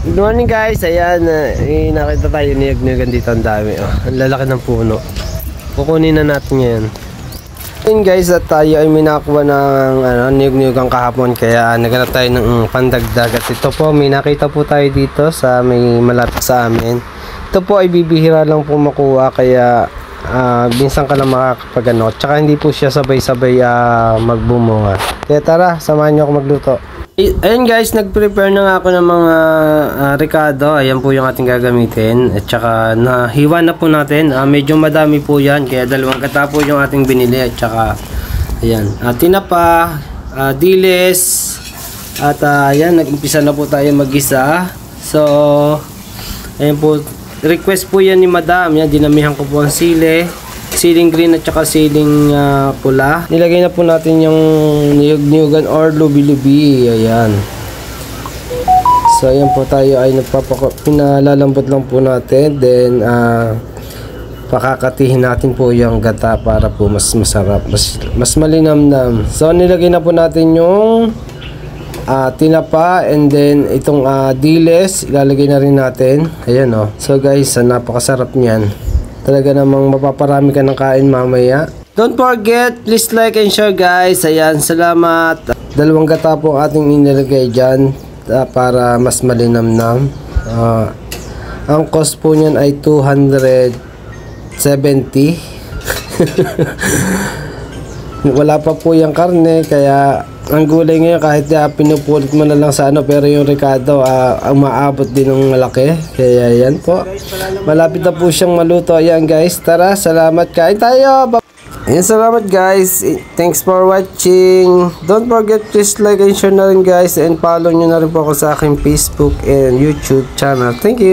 Good morning guys, ayan, nakita tayo niyag-niyagan dito, ang dami, ang lalaki ng puno. Kukunin na natin ngayon. Ayun guys, at tayo ay minakuha ng niyag-niyagan kahapon, kaya naghanap tayo ng pandagdag. At ito po, may nakita po tayo dito sa may malapit sa amin. Ito po ay bibihira lang po makuha, kaya minsan ka lang makakapagano. Tsaka hindi po siya sabay-sabay magbumunga. Kaya tara, samahan nyo ako magluto. Ayun guys, nag-prepare na nga ako ng mga ricado. Ayan po yung ating gagamitin. At saka nahiwa na po natin. Medyo madami po yan, kaya dalawang kata po yung ating binili. At saka ayan, tinapa, diles. At ayan, nag-umpisa na po tayo mag-isa. So ayan po, request po yan ni madam. Yan, dinamihan ko po ang siling green at saka siling pula. Nilagay na po natin yung niyog-niyugan or lubi-lubi. Ayan. So ayan po, tayo ay pinalalambot lang po natin. Then pakakatihin natin po yung gata para po mas masarap, mas malinamnam. So nilagay na po natin yung tinapa, and then itong diles ilalagay na rin natin. Ayan o. So guys, napakasarap niyan. Talaga namang mapaparami ka ng kain mamaya. Don't forget, please like and share guys. Ayan, salamat. Dalawang gata po ating inilagay dyan para mas malinamnam. Ang cost po niyan ay 270. Wala pa po yung karne, kaya ang gulay ngayon kahit pinupulot mo na lang sa pero yung ricado ang maabot din ng malaki. Kaya yan po, malapit na po siyang maluto. Ayan guys, tara, salamat, kain tayo. Ayan, salamat guys, thanks for watching. Don't forget, please like and share na rin guys, and follow nyo na rin po ako sa aking Facebook and YouTube channel. Thank you.